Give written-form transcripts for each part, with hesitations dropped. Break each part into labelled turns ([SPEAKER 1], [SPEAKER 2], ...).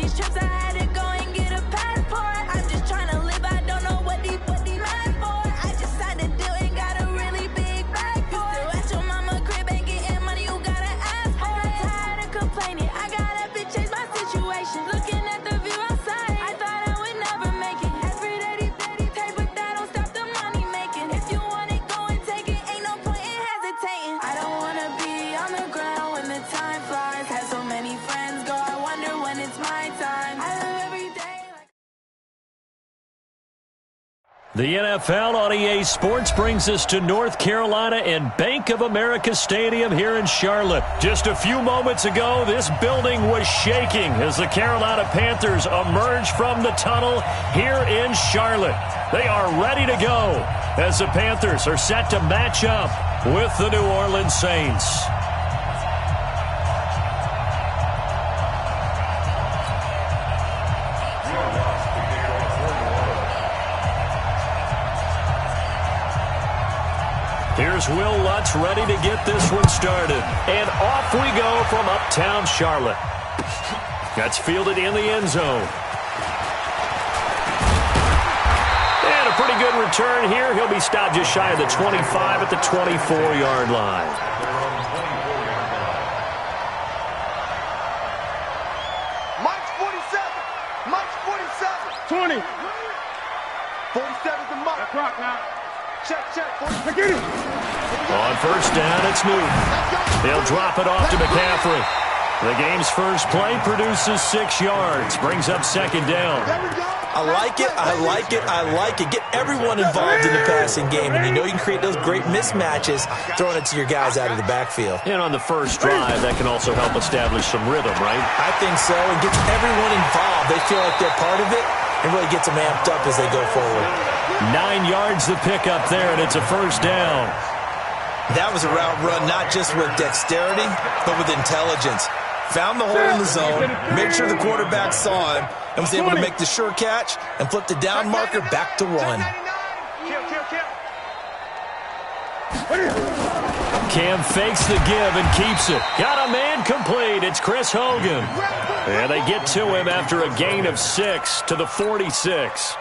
[SPEAKER 1] these trips, I had to go and get a passport. I'm just trying to live, I don't know what these mad for. I just signed a deal and got a really big bag for it. At your mama crib ain't getting money, you gotta ask for it. I'm tired of complaining, I gotta change my situation. Looking at the view outside, I thought I would never make it. Every day these take, but that don't stop the money making. If you want it, go and take it, ain't no point in hesitating. I don't wanna be on the ground when the time flies. Had so many friends go, I wonder when it's my time. I live every day like...
[SPEAKER 2] The NFL on EA Sports brings us to North Carolina and Bank of America Stadium here in Charlotte. Just a few moments ago, this building was shaking as the Carolina Panthers emerged from the tunnel here in Charlotte. They are ready to go as the Panthers are set to match up with the New Orleans Saints. Here's Will Lutz ready to get this one started. And off we go from uptown Charlotte. That's fielded in the end zone. And a pretty good return here. He'll be stopped just shy of the 25 at the 24-yard line.
[SPEAKER 3] Mike's 47. Mike's 47. 20. 47's the Mike. That's rock now. Check. Get it.
[SPEAKER 2] On first down, it's Newton. They'll drop it off to McCaffrey. The game's first play produces 6 yards, brings up second down.
[SPEAKER 4] I like it. Get everyone involved in the passing game, and you know you can create those great mismatches throwing it to your guys out of the backfield.
[SPEAKER 2] And on the first drive, that can also help establish some rhythm, right?
[SPEAKER 4] I think so. It gets everyone involved. They feel like they're part of it, and really gets them amped up as they go forward.
[SPEAKER 2] 9 yards the pickup there, and it's a first down.
[SPEAKER 4] That was a route run not just with dexterity, but with intelligence. Found the hole in the zone, made sure the quarterback saw him, and was able to make the sure catch and flip the down marker back to 1.
[SPEAKER 2] Cam fakes the give and keeps it. Got a man complete. It's Chris Hogan. And they get to him after a gain of 6 to the 46.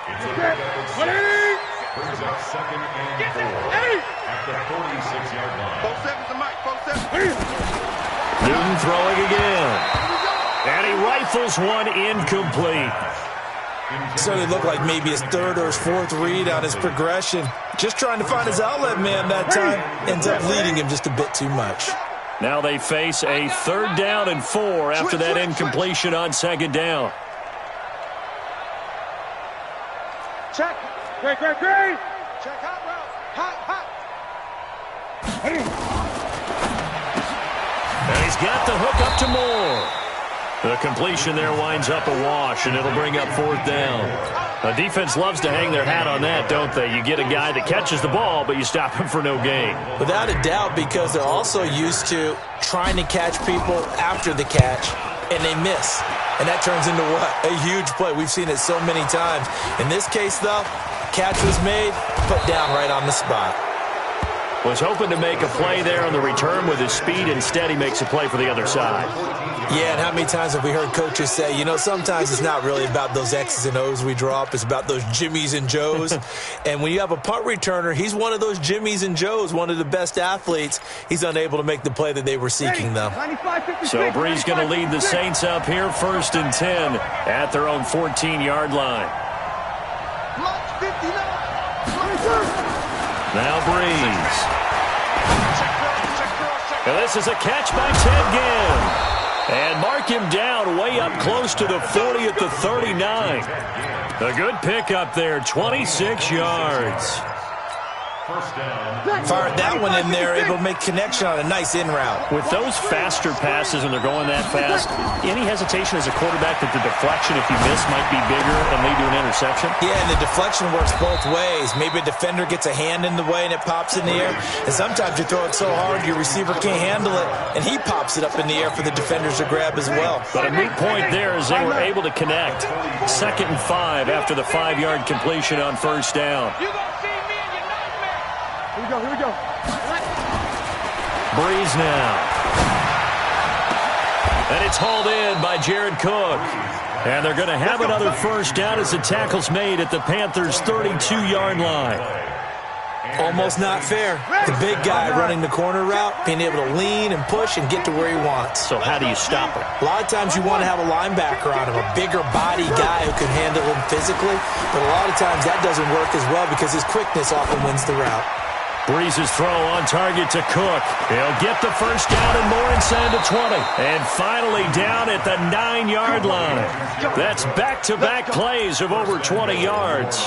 [SPEAKER 3] Brings up second and 4 at the 46-yard line.
[SPEAKER 2] Newton throwing again. And he rifles one incomplete.
[SPEAKER 4] Certainly looked like maybe his third or his fourth read on his progression. Just trying to find his outlet man that time. Ends up leading him just a bit too much.
[SPEAKER 2] Now they face a 3rd down and 4 after that incompletion on second down.
[SPEAKER 3] Check. Great. Check hot route. Hot.
[SPEAKER 2] And he's got the hook up to Moore. The completion there winds up a wash, and it'll bring up 4th down. The defense loves to hang their hat on that, don't they? You get a guy that catches the ball, but you stop him for no gain.
[SPEAKER 4] Without a doubt, because they're also used to trying to catch people after the catch, and they miss. And that turns into what? A huge play. We've seen it so many times. In this case, though, catch was made, put down right on the spot.
[SPEAKER 2] Was hoping to make a play there on the return with his speed. Instead, he makes a play for the other side.
[SPEAKER 4] Yeah, and how many times have we heard coaches say, you know, sometimes it's not really about those X's and O's we drop. It's about those Jimmies and Joes. And when you have a punt returner, he's one of those Jimmies and Joes, one of the best athletes. He's unable to make the play that they were seeking, though.
[SPEAKER 2] So Bree's going to lead the Saints up here 1st and 10 at their own 14-yard line. Now Breeze. And this is a catch by Ted Ginn. And mark him down way up close to the 40 at the 39. A good pickup there, 26 yards.
[SPEAKER 4] Fired that one in there, able to make connection on a nice in route.
[SPEAKER 2] With those faster passes and they're going that fast, any hesitation as a quarterback that the deflection, if you miss, might be bigger and lead to an interception?
[SPEAKER 4] Yeah, and the deflection works both ways. Maybe a defender gets a hand in the way and it pops in the air. And sometimes you throw it so hard your receiver can't handle it, and he pops it up in the air for the defenders to grab as well.
[SPEAKER 2] But a moot point there as they were able to connect. 2nd and 5 after the 5-yard completion on first down.
[SPEAKER 3] Here we go.
[SPEAKER 2] Breeze now. And it's hauled in by Jared Cook. And they're going to have another first down as the tackle's made at the Panthers' 32-yard line.
[SPEAKER 4] Almost not fair. The big guy running the corner route, being able to lean and push and get to where he wants.
[SPEAKER 2] So how do you stop him?
[SPEAKER 4] A lot of times you want to have a linebacker on him, a bigger body guy who can handle him physically. But a lot of times that doesn't work as well because his quickness often wins the route.
[SPEAKER 2] Breeze's throw on target to Cook. He'll get the first down and more inside the 20. And finally down at the 9-yard line. That's back-to-back plays of over 20 yards.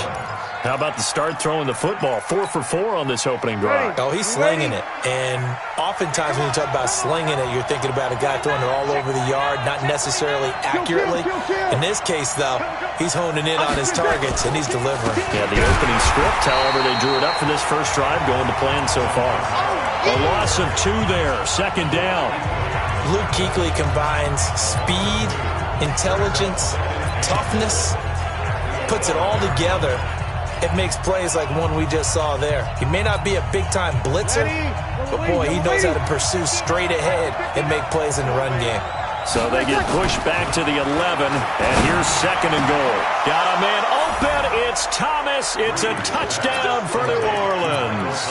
[SPEAKER 2] How about the start throwing the football? 4 for 4 on this opening drive.
[SPEAKER 4] Oh, he's slinging it. And oftentimes when you talk about slinging it, you're thinking about a guy throwing it all over the yard, not necessarily accurately. In this case, though, he's honing in on his targets, and he's delivering.
[SPEAKER 2] Yeah, the opening script, however, they drew it up for this first drive, going to plan so far. A loss of 2 there, second down.
[SPEAKER 4] Luke Kuechly combines speed, intelligence, toughness, puts it all together. It makes plays like one we just saw there. He may not be a big-time blitzer, but, boy, he knows how to pursue straight ahead and make plays in the run game.
[SPEAKER 2] So they get pushed back to the 11, and here's second and goal. Got a man open. It's Thomas. It's a touchdown for New Orleans.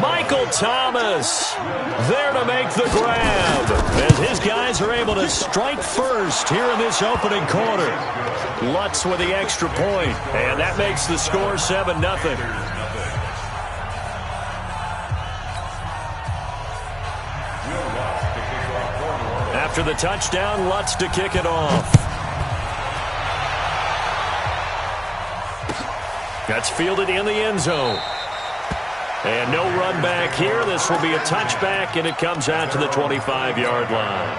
[SPEAKER 2] Michael Thomas there to make the grab as his guys are able to strike first here in this opening quarter. Lutz with the extra point, and that makes the score 7-0. After the touchdown, Lutz to kick it off. That's fielded in the end zone. And no run back here. This will be a touchback, and it comes out to the 25-yard line.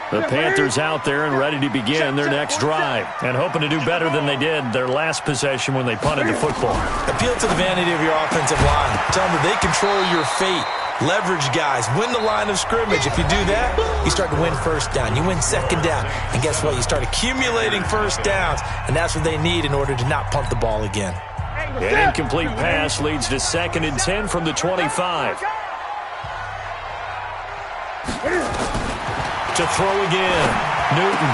[SPEAKER 2] The Panthers out there and ready to begin their next drive and hoping to do better than they did their last possession when they punted the football.
[SPEAKER 4] Appeal to the vanity of your offensive line. Tell them that they control your fate. Leverage guys. Win the line of scrimmage. If you do that, you start to win first down. You win second down. And guess what? You start accumulating first downs, and that's what they need in order to not punt the ball again.
[SPEAKER 2] An incomplete pass leads to 2nd and 10 from the 25. To throw again. Newton.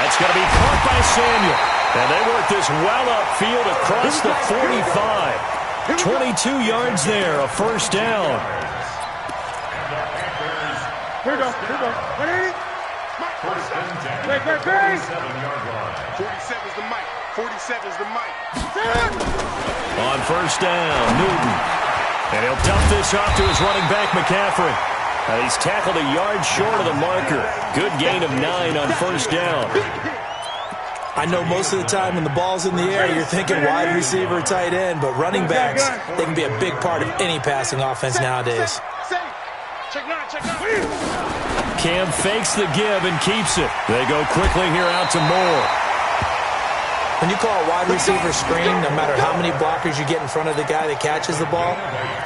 [SPEAKER 2] That's going to be caught by Samuel. And they work this well upfield across the 45. 22 yards there, a first down.
[SPEAKER 3] Here we go. 47's the mic. 47's the mic.
[SPEAKER 2] On first down, Newton. And he'll dump this off to his running back, McCaffrey. And he's tackled a yard short of the marker. Good gain of 9 on first down.
[SPEAKER 4] I know most of the time when the ball's in the air, you're thinking wide receiver, tight end, but running backs, they can be a big part of any passing offense nowadays.
[SPEAKER 2] Cam fakes the give and keeps it. They go quickly here out to Moore.
[SPEAKER 4] When you call a wide receiver screen, no matter how many blockers you get in front of the guy that catches the ball,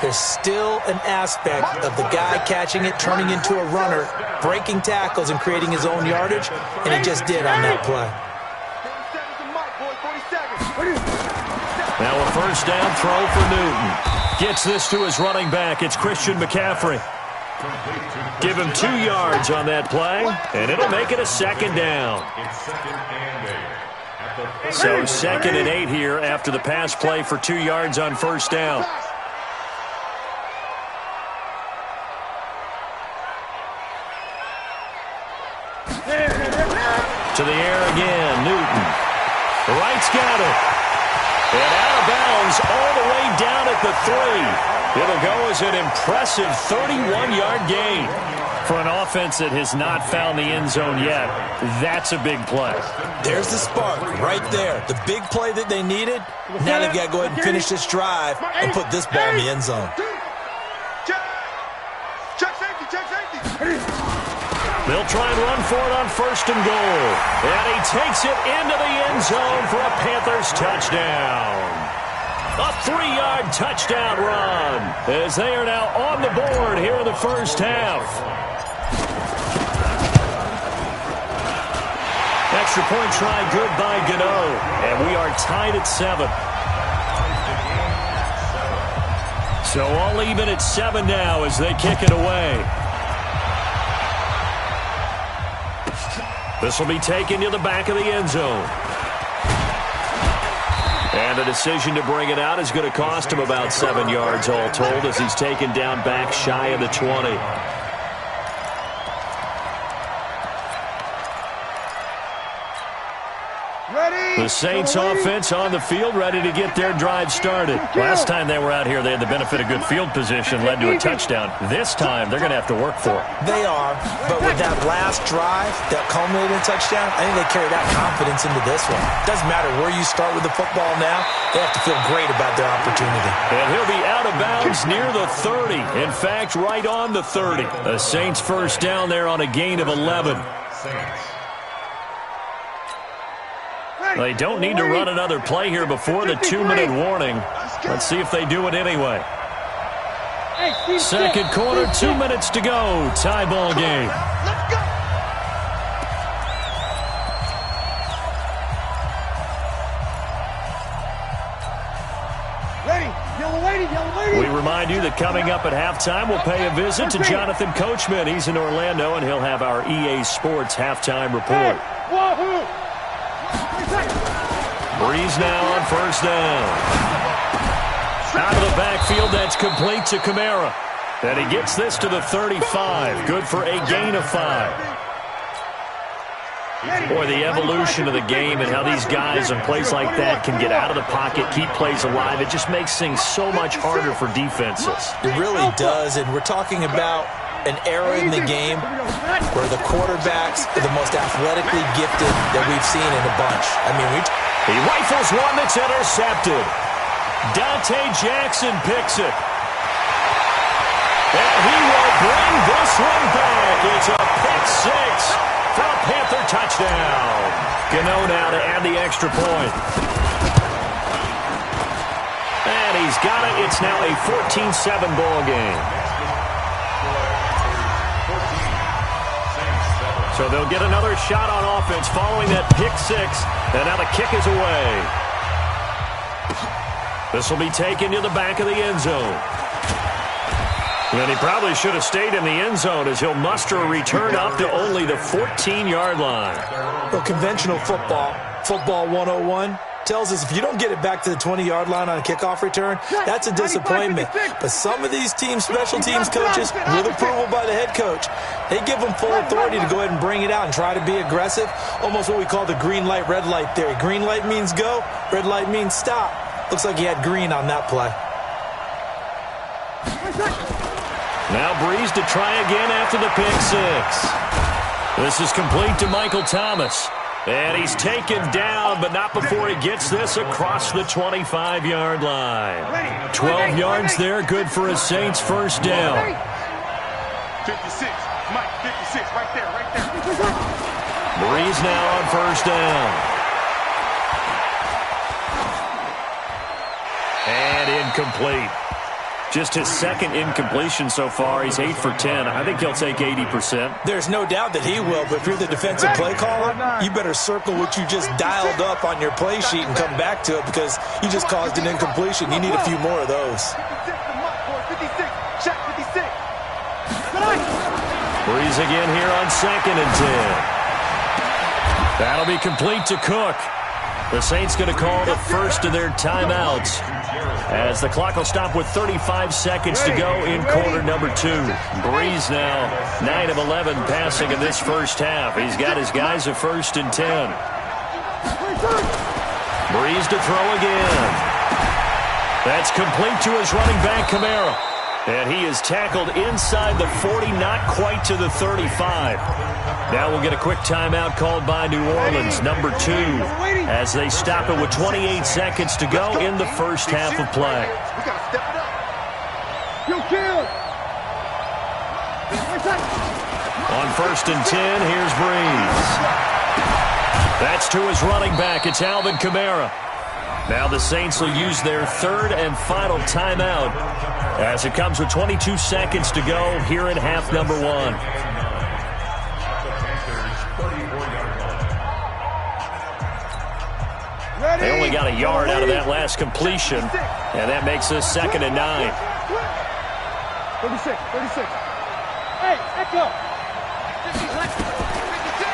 [SPEAKER 4] there's still an aspect of the guy catching it, turning into a runner, breaking tackles and creating his own yardage, and he just did on that play.
[SPEAKER 2] Now a first down throw for Newton. Gets this to his running back. It's Christian McCaffrey. Give him 2 yards on that play, and it'll make it a second down. So 2nd and 8 here after the pass play for 2 yards on first down. To the air again, Newton. Wright's got it. And out of bounds all the way down at the 3. It'll go as an impressive 31-yard gain. For an offense that has not found the end zone yet, that's a big play.
[SPEAKER 4] There's the spark right there. The big play that they needed. Now they've got to go ahead and finish this drive and put this ball in the end zone.
[SPEAKER 3] Check safety.
[SPEAKER 2] They'll try and run for it on first and goal. And he takes it into the end zone for a Panthers touchdown. A 3-yard touchdown run as they are now on the board here in the first half. Extra point try good by Gano. And we are tied at 7. So all even at 7 now as they kick it away. This will be taken to the back of the end zone. And the decision to bring it out is going to cost him about 7 yards all told as he's taken down back shy of the 20. The Saints offense on the field, ready to get their drive started. Last time they were out here, they had the benefit of good field position, led to a touchdown. This time, they're going to have to work for it.
[SPEAKER 4] They are, but with that last drive that culminated in a touchdown, I think they carry that confidence into this one. Doesn't matter where you start with the football now, they have to feel great about their opportunity.
[SPEAKER 2] And he'll be out of bounds near the 30. In fact, right on the 30. The Saints first down there on a gain of 11. They don't need to run another play here before the 2-minute warning. Let's see if they do it anyway. Second quarter, 2 minutes to go. Tie ball game. We remind you that coming up at halftime, we'll pay a visit to Jonathan Coachman. He's in Orlando, and he'll have our EA Sports halftime report. Breeze now on first down. Out of the backfield, that's complete to Kamara. And he gets this to the 35. Good for a gain of 5. Boy, the evolution of the game and how these guys in plays like that can get out of the pocket, keep plays alive, it just makes things so much harder for defenses.
[SPEAKER 4] It really does, and we're talking about an era in the game where the quarterbacks are the most athletically gifted that we've seen in a bunch. I mean,
[SPEAKER 2] he rifles one that's intercepted. Dante Jackson picks it. And he will bring this one back. It's a pick six for a Panther touchdown. Gano now to add the extra point. And he's got it. It's now a 14-7 ball game. So they'll get another shot on offense following that pick six. And now the kick is away. This will be taken to the back of the end zone. And he probably should have stayed in the end zone as he'll muster a return up to only the 14-yard line.
[SPEAKER 4] Well, conventional football 101, tells us if you don't get it back to the 20-yard line on a kickoff return, that's a disappointment. But some of these teams, special teams coaches, with approval by the head coach, they give them full authority to go ahead and bring it out and try to be aggressive, almost what we call the green light, red light theory. Green light means go, red light means stop. Looks like he had green on that play.
[SPEAKER 2] Now Breeze to try again after the pick six. This is complete to Michael Thomas. And he's taken down, but not before he gets this across the 25-yard line. 12 yards there, good for a Saints first down.
[SPEAKER 3] 56, Mike, 56, right there.
[SPEAKER 2] Breeze now on first down. And incomplete. Just his second incompletion so far. He's 8 for 10. I think he'll take 80%.
[SPEAKER 4] There's no doubt that he will, but if you're the defensive play caller, you better circle what you just dialed up on your play sheet and come back to it because you just caused an incompletion. You need a few more of those.
[SPEAKER 3] 56, check 56.
[SPEAKER 2] Breeze again here on second and 10. That'll be complete to Cook. The Saints going to call the first of their timeouts as the clock will stop with 35 seconds to go in quarter number 2. Breeze now 9 of 11 passing in this first half. He's got his guys at first and 10. Breeze to throw again. That's complete to his running back, Kamara. And he is tackled inside the 40, not quite to the 35. Now we'll get a quick timeout called by New Orleans, number 2, as they stop it with 28 seconds to go in the first half of play.
[SPEAKER 3] We got to step it up.
[SPEAKER 2] On first and 10, here's Breeze. That's to his running back. It's Alvin Kamara. Now the Saints will use their third and final timeout as it comes with 22 seconds to go here in half number 1. They only got a yard out of that last completion, and that makes this second and 9.
[SPEAKER 3] 36. Hey, echo.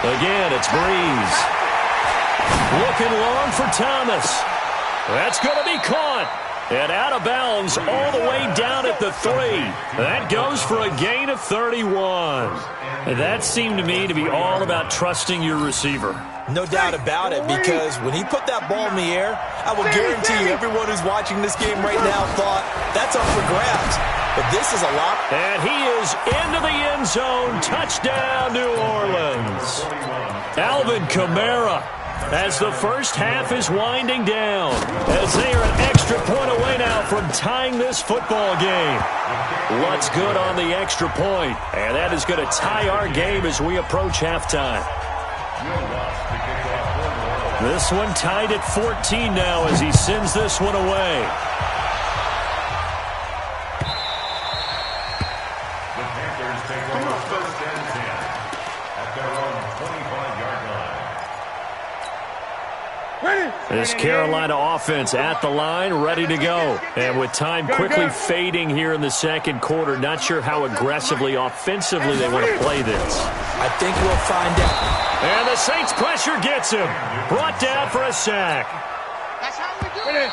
[SPEAKER 2] The Again, it's Breeze. Looking long for Thomas. That's going to be caught. And out of bounds all the way down at the 3. That goes for a gain of 31. That seemed to me to be all about trusting your receiver.
[SPEAKER 4] No doubt about it, because when he put that ball in the air, I will guarantee you everyone who's watching this game right now thought, that's up for grabs. But this is a lot.
[SPEAKER 2] And he is into the end zone. Touchdown, New Orleans. Alvin Kamara, as the first half is winding down, as they are an extra point away now from tying this football game. What's good on the extra point? And that is going to tie our game as we approach halftime. This one tied at 14 now as he sends this one away.
[SPEAKER 5] The Panthers take over first and 10 at their own 25-yard line.
[SPEAKER 2] This Carolina offense at the line, ready to go. And with time quickly fading here in the second quarter, not sure how aggressively, offensively they want to play this.
[SPEAKER 4] I think we'll find out.
[SPEAKER 2] And the Saints pressure gets him. Brought down for a sack.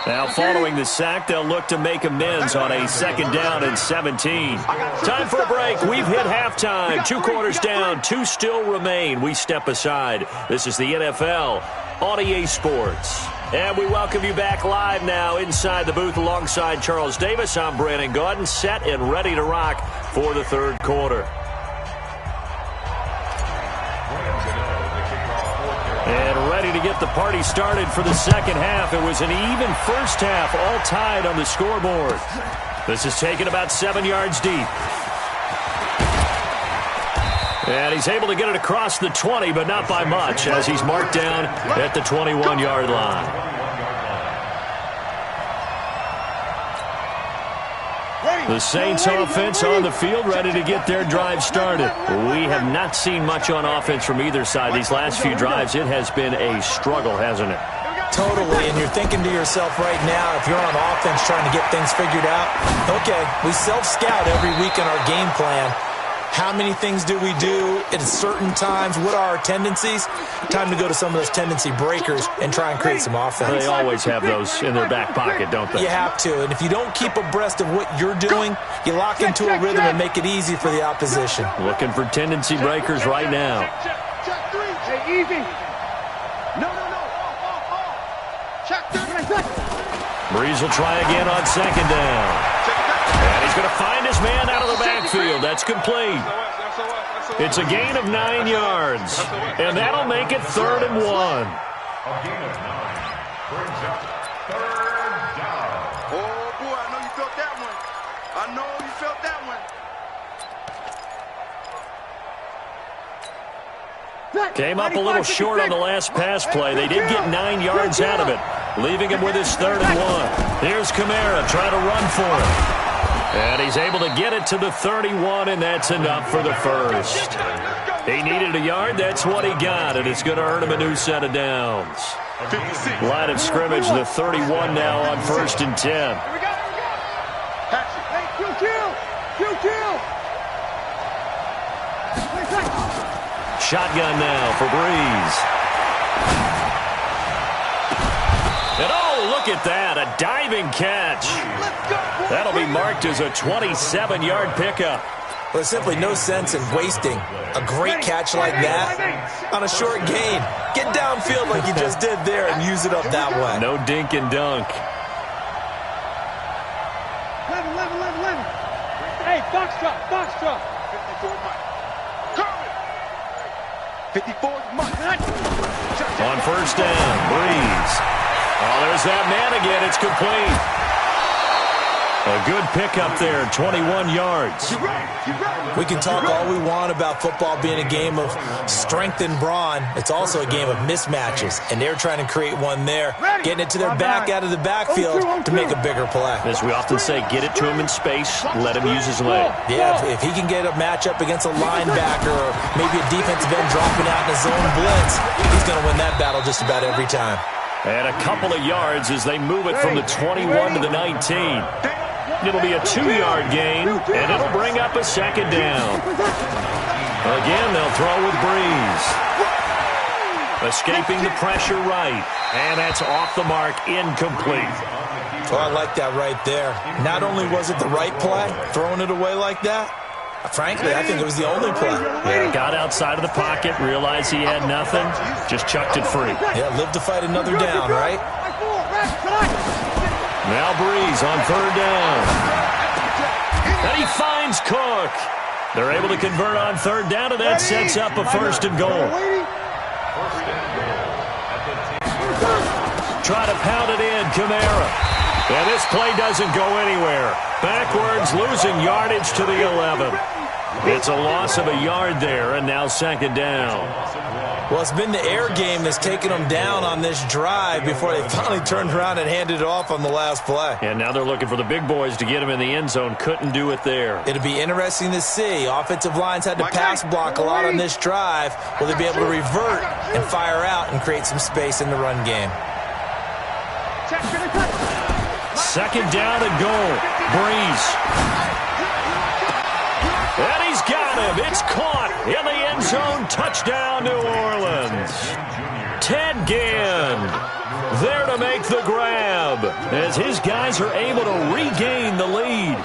[SPEAKER 2] Now following the sack, they'll look to make amends on a second down and 17. Time for a break. We've hit halftime. 2 quarters down, 2 still remain. We step aside. This is the NFL on EA Sports. And we welcome you back live now inside the booth alongside Charles Davis. I'm Brandon Gaudin, set and ready to rock for the third quarter. And ready to get the party started for the second half. It was an even first half, all tied on the scoreboard. This is taken about 7 yards deep. And he's able to get it across the 20, but not by much, as he's marked down at the 21-yard line. The Saints offense on the field, ready to get their drive started. We have not seen much on offense from either side these last few drives. It has been a struggle, hasn't it?
[SPEAKER 4] Totally, and you're thinking to yourself right now, if you're on offense trying to get things figured out, okay, we self-scout every week in our game plan. How many things do we do at certain times? What are our tendencies? Time to go to some of those tendency breakers and try and create some offense.
[SPEAKER 2] They always have those in their back pocket, don't they?
[SPEAKER 4] You have to, and if you don't keep abreast of what you're doing, you lock into a rhythm and make it easy for the opposition.
[SPEAKER 2] Looking for tendency breakers right now.
[SPEAKER 3] Check 3. Hey, easy. No. Check 3.
[SPEAKER 2] Breeze will try again on second down. And he's going to find his man out of the backfield. That's complete. It's a gain of 9 yards. And that'll make it 3rd and 1.
[SPEAKER 5] A gain of 9 brings up 3rd down.
[SPEAKER 3] Oh, boy, I know you felt that one. I know you felt that one.
[SPEAKER 2] Came up a little short on the last pass play. They did get 9 yards out of it, leaving him with his 3rd and 1. Here's Kamara trying to run for him. And he's able to get it to the 31, and that's enough for the first. He needed a yard. That's what he got, and it's going to earn him a new set of downs. Line of scrimmage, the 31 now on 1st and 10. Shotgun now for Breeze. And oh, look at that, a diving catch. That'll be marked as a 27-yard pickup.
[SPEAKER 4] Well, there's simply no sense in wasting a great catch like that on a short gain. Get downfield like you just did there and use it up that way.
[SPEAKER 2] No dink and dunk.
[SPEAKER 3] 11. Hey, box drop. 54 Mike.
[SPEAKER 2] On 1st down, Breeze. Oh, there's that man again. It's complete. A good pickup there, 21 yards.
[SPEAKER 4] We can talk all we want about football being a game of strength and brawn. It's also a game of mismatches, and they're trying to create one there, getting it to their back out of the backfield to make a bigger play.
[SPEAKER 2] As we often say, get it to him in space, let him use his leg.
[SPEAKER 4] Yeah, if he can get a matchup against a linebacker or maybe a defensive end dropping out in a zone blitz, he's going to win that battle just about every time.
[SPEAKER 2] And a couple of yards as they move it from the 21 to the 19. It'll be a 2-yard gain, and it'll bring up a second down. Again, they'll throw with Breeze. Escaping the pressure right. And that's off the mark, incomplete.
[SPEAKER 4] Oh, I like that right there. Not only was it the right play, throwing it away like that, frankly, I think it was the only play.
[SPEAKER 2] Yeah, got outside of the pocket, realized he had nothing, just chucked it free.
[SPEAKER 4] Yeah, live to fight another down, right?
[SPEAKER 2] Now Breeze on third down. And he finds Cook. They're able to convert on third down, and that sets up a first and goal. Try to pound it in, Kamara. And this play doesn't go anywhere. Backwards, losing yardage to the 11. It's a loss of a yard there, and now second down.
[SPEAKER 4] Well, it's been the air game that's taken them down on this drive before they finally turned around and handed it off on the last play.
[SPEAKER 2] And now they're looking for the big boys to get him in the end zone. Couldn't do it there.
[SPEAKER 4] It'll be interesting to see. Offensive lines had to pass block a lot on this drive. Will they be able to revert and fire out and create some space in the run game?
[SPEAKER 2] Second down and goal. Breeze. And he's got him. It's caught in the end zone. Touchdown, New Orleans. Ted Ginn there to make the grab as his guys are able to regain the lead.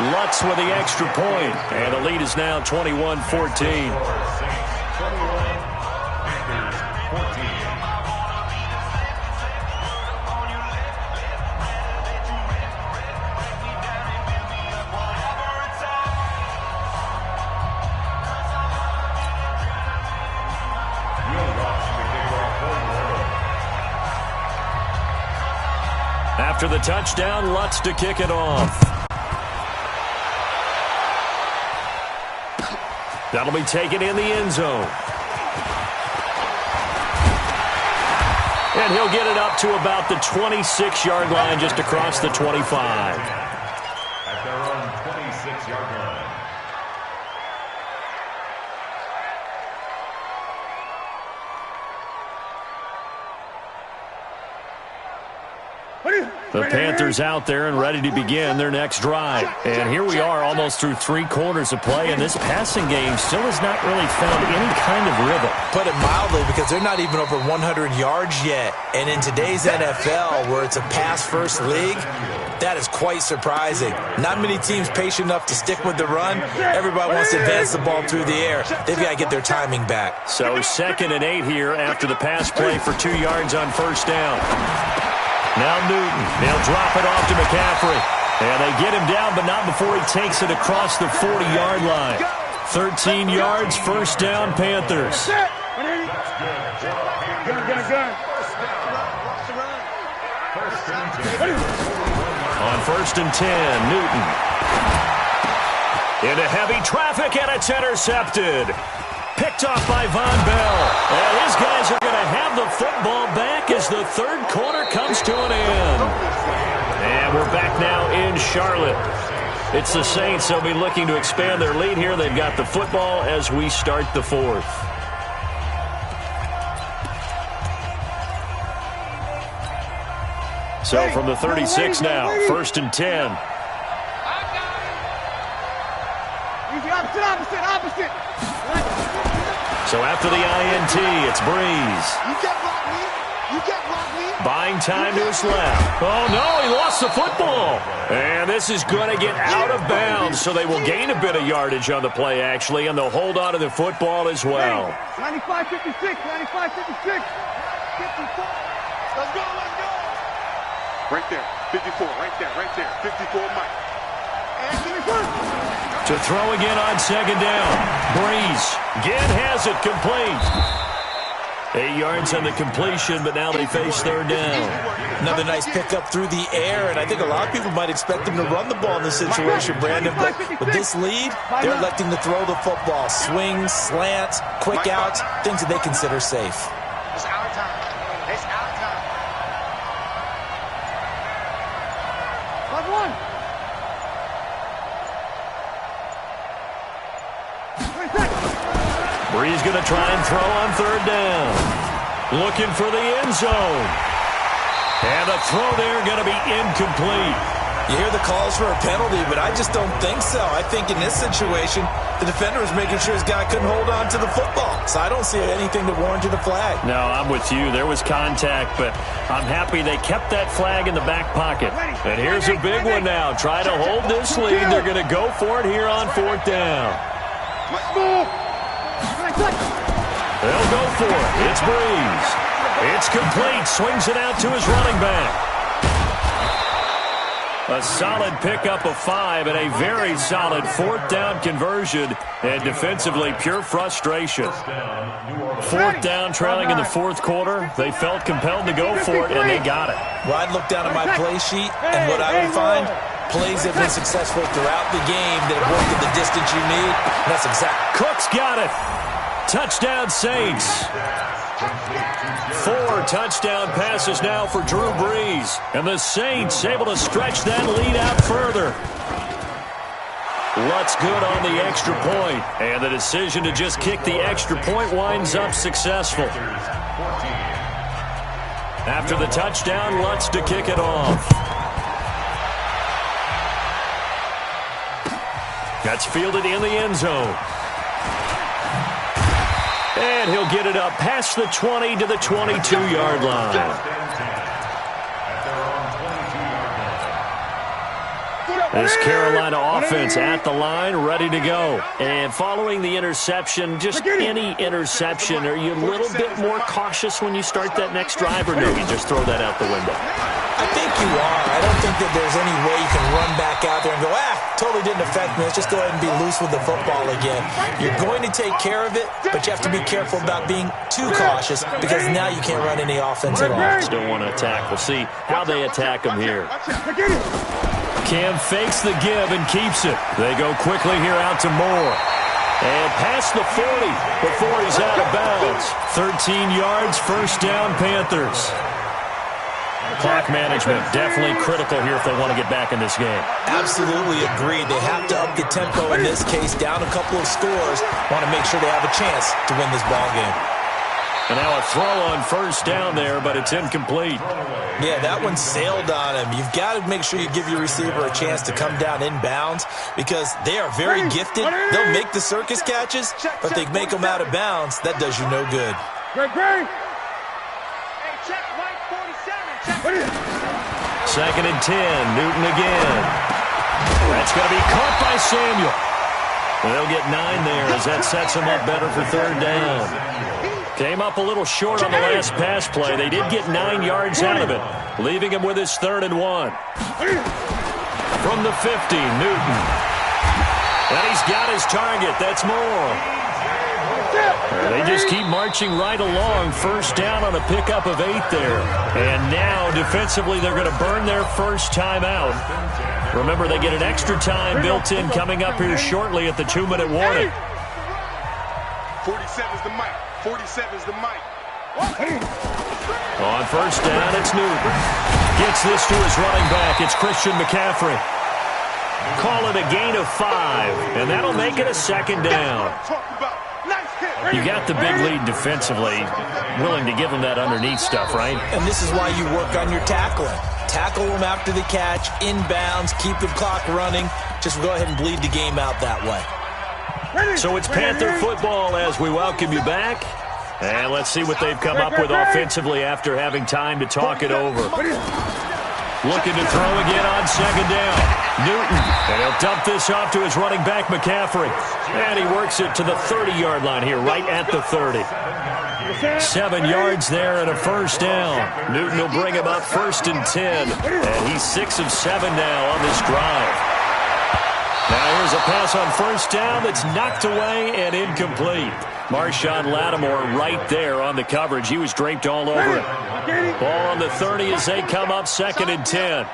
[SPEAKER 2] Lutz with the extra point, and the lead is now 21-14. After the touchdown, Lutz to kick it off. That'll be taken in the end zone. And he'll get it up to about the 26-yard line, just across the 25.
[SPEAKER 5] At their own 26-yard line.
[SPEAKER 2] The Panthers out there and ready to begin their next drive. And here we are almost through 3/4 of play, and this passing game still has not really found any kind of rhythm.
[SPEAKER 4] Put it mildly, because they're not even over 100 yards yet. And in today's NFL, where it's a pass-first league, that is quite surprising. Not many teams patient enough to stick with the run. Everybody wants to advance the ball through the air. They've got to get their timing back.
[SPEAKER 2] So 2nd and 8 here after the pass play for 2 yards on first down. Now Newton. They'll drop it off to McCaffrey. And they get him down, but not before he takes it across the 40-yard line. 13 yards, first down, Panthers. On 1st and 10, Newton. Into heavy traffic, and it's intercepted. Picked off by Von Bell. And his guys are going to have the football back as the 3rd quarter comes to an end. And we're back now in Charlotte. It's the Saints. They'll be looking to expand their lead here. They've got the football as we start the 4th. So from the 36 now, 1st and 10.
[SPEAKER 3] Opposite.
[SPEAKER 2] So after the INT, it's Breeze.
[SPEAKER 3] You can't block me. You can't block me.
[SPEAKER 2] Buying time to his left. Oh, no, he lost the football. And this is going to get out of bounds, so they will gain a bit of yardage on the play, actually, and they'll hold on to the football as well.
[SPEAKER 3] 95-56, 95-56. 54. Let's go. Right there, 54, right there, 54, Mike.
[SPEAKER 2] To throw again on 2nd down. Breeze. Ginn has it complete. 8 yards on the completion, but now they face 3rd down.
[SPEAKER 4] Another nice pickup through the air, and I think a lot of people might expect them to run the ball in this situation, Brandon. But with this lead, they're electing to throw the football. Swings, slants, quick outs, things that they consider safe.
[SPEAKER 3] It's our time. It's our time. 5-1.
[SPEAKER 2] Breeze going to try and throw on 3rd down. Looking for the end zone. And the throw there going to be incomplete.
[SPEAKER 4] You hear the calls for a penalty, but I just don't think so. I think in this situation, the defender was making sure his guy couldn't hold on to the football. So I don't see anything to warrant the flag.
[SPEAKER 2] No, I'm with you. There was contact, but I'm happy they kept that flag in the back pocket. And here's a big one now. Try to hold this lead. They're going to go for it here on 4th down. They'll go for it. It's Breeze. It's complete. Swings it out to his running back. A solid pickup of 5 and a very solid 4th down conversion. And defensively, pure frustration. 4th down, trailing in the 4th quarter. They felt compelled to go for it, and they got it.
[SPEAKER 4] Well, I'd look down at my play sheet, and what I would find, plays have been successful throughout the game that have worked at the distance you need. And that's exactly.
[SPEAKER 2] Cook's got it. Touchdown, Saints. 4 touchdown passes now for Drew Brees. And the Saints able to stretch that lead out further. Lutz good on the extra point. And the decision to just kick the extra point winds up successful. After the touchdown, Lutz to kick it off. That's fielded in the end zone. And he'll get it up past the 20 to the 22-yard line. This Carolina offense at the line, ready to go. And following the interception, just any interception, are you a little bit more cautious when you start that next drive, or no, you just throw that out the window?
[SPEAKER 4] I think you are. I don't think that there's any way you can run back out there and go, totally didn't affect me. Let's just go ahead and be loose with the football again. You're going to take care of it, but you have to be careful about being too cautious because now you can't run any offense at all.
[SPEAKER 2] Still want to attack. We'll see how they attack him here. Cam fakes the give and keeps it. They go quickly here out to Moore. And past the 40 before he's out of bounds. 13 yards, 1st down, Panthers. Clock management definitely critical here if they want to get back in this game.
[SPEAKER 4] Absolutely agreed. They have to up the tempo in this case, down a couple of scores. Want to make sure they have a chance to win this ball game.
[SPEAKER 2] And now a throw on 1st down there, but it's incomplete.
[SPEAKER 4] Yeah, that one sailed on him. You've got to make sure you give your receiver a chance to come down inbounds because they are very gifted. They'll make the circus catches, but they make them out of bounds. That does you no good.
[SPEAKER 2] Second and 10, Newton again. That's going to be caught by Samuel. They'll get 9 there as that sets them up better for 3rd down. Came up a little short on the last pass play. They did get 9 yards out of it, leaving him with his 3rd and 1. From the 50, Newton. And he's got his target. That's Moore. They just keep marching right along. 1st down on a pickup of 8 there. And now, defensively, they're going to burn their first time out. Remember, they get an extra time built in coming up here shortly at the 2-minute warning.
[SPEAKER 3] 47's the mic. 47's the mic.
[SPEAKER 2] On 1st down, it's Newton. Gets this to his running back. It's Christian McCaffrey. Call it a gain of 5, and that'll make it a 2nd down. You got the big lead defensively, willing to give them that underneath stuff, right?
[SPEAKER 4] And this is why you work on your tackling. Tackle them after the catch, inbounds, keep the clock running. Just go ahead and bleed the game out that way.
[SPEAKER 2] So it's Panther football as we welcome you back. And let's see what they've come up with offensively after having time to talk it over. Looking to throw again on 2nd down. Newton, and he'll dump this off to his running back, McCaffrey. And he works it to the 30-yard line here, right at the 30. 7 yards there and a 1st down. Newton will bring him up 1st and 10. And he's 6 of 7 now on this drive. Now here's a pass on 1st down that's knocked away and incomplete. Marshawn Lattimore right there on the coverage. He was draped all over it. Ball on the 30 as they come up 2nd and 10.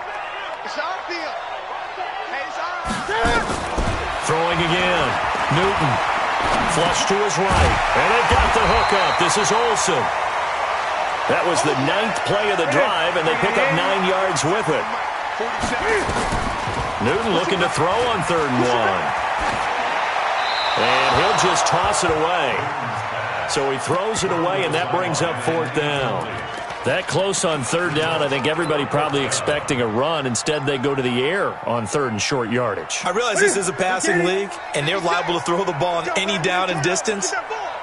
[SPEAKER 2] Throwing again. Newton. Flush to his right. And they've got the hook up. This is Olsen. That was the 9th play of the drive, and they pick up 9 yards with it. Newton looking to throw on 3rd and 1. And he'll just toss it away. So he throws it away, and that brings up 4th down. That close on third down, I think everybody probably expecting a run. Instead, they go to the air on third and short yardage.
[SPEAKER 4] I realize this is a passing league, and they're liable to throw the ball on any down and distance.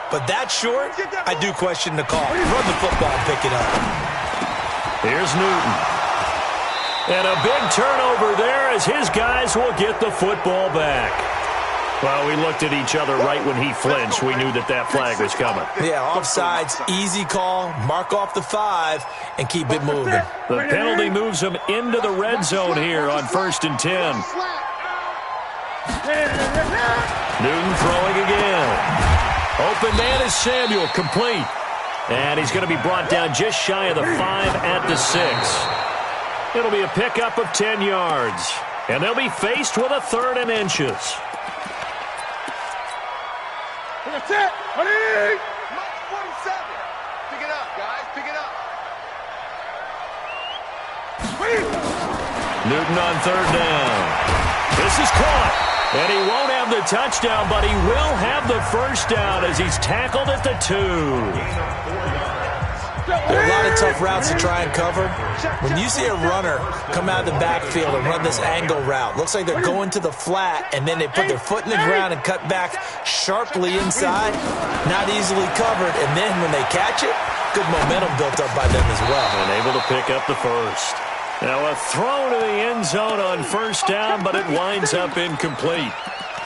[SPEAKER 4] But that short, I do question the call. Run the football and pick it up.
[SPEAKER 2] Here's Newton. And a big turnover there as his guys will get the football back. Well, we looked at each other right when he flinched. We knew that that flag was coming.
[SPEAKER 4] Yeah, offsides, easy call, mark off the 5, and keep it moving.
[SPEAKER 2] The penalty moves him into the red zone here on 1st and 10. Newton throwing again. Open man is Samuel, complete. And he's going to be brought down just shy of the 5 at the 6. It'll be a pickup of 10 yards. And they'll be faced with a 3rd and inches.
[SPEAKER 3] That's it. Ready? Mark 47. Pick it up, guys. Pick it up.
[SPEAKER 2] Newton on 3rd down. This is caught. And he won't have the touchdown, but he will have the 1st down as he's tackled at the 2.
[SPEAKER 4] There are a lot of tough routes to try and cover. When you see a runner come out of the backfield and run this angle route, looks like they're going to the flat, and then they put their foot in the ground and cut back sharply inside, not easily covered, and then when they catch it, good momentum built up by them as well.
[SPEAKER 2] And able to pick up the 1st. Now a throw to the end zone on 1st down, but it winds up incomplete.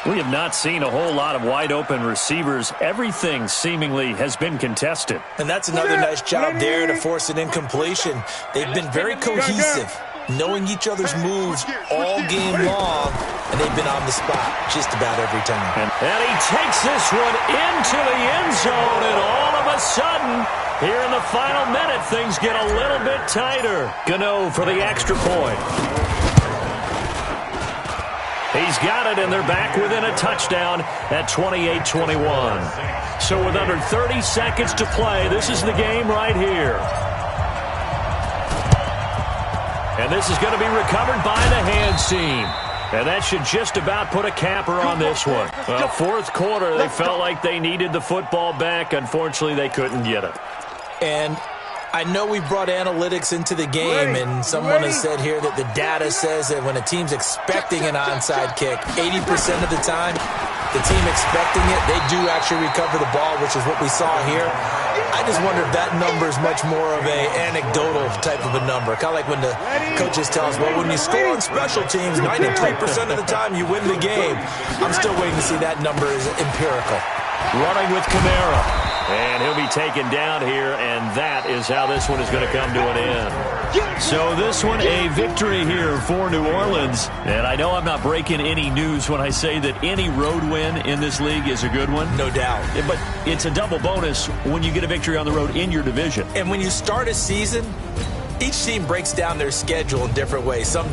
[SPEAKER 2] We have not seen a whole lot of wide-open receivers. Everything seemingly has been contested.
[SPEAKER 4] And that's another nice job there to force an incompletion. They've been very cohesive, knowing each other's moves all game long, and they've been on the spot just about every time.
[SPEAKER 2] And he takes this one into the end zone, and all of a sudden, here in the final minute, things get a little bit tighter. Gano for the extra point. He's got it, and they're back within a touchdown at 28-21. So with under 30 seconds to play, this is the game right here. And this is going to be recovered by the hands team. And that should just about put a capper on this one. Well, 4th quarter, they felt like they needed the football back. Unfortunately, they couldn't get it.
[SPEAKER 4] And I know we brought analytics into the game, and someone has said here that the data says that when a team's expecting an onside kick, 80% of the time, the team expecting it, they do actually recover the ball, which is what we saw here. I just wonder if that number is much more of a anecdotal type of a number. Kind of like when the coaches tell us, well, when you score on special teams, 93% of the time you win the game. I'm still waiting to see that number is empirical.
[SPEAKER 2] Running with Kamara. And he'll be taken down here, and that is how this one is going to come to an end. So this one, a victory here for New Orleans. And I know I'm not breaking any news when I say that any road win in this league is a good one.
[SPEAKER 4] No doubt.
[SPEAKER 2] But it's a double bonus when you get a victory on the road in your division.
[SPEAKER 4] And when you start a season, each team breaks down their schedule in different ways. Some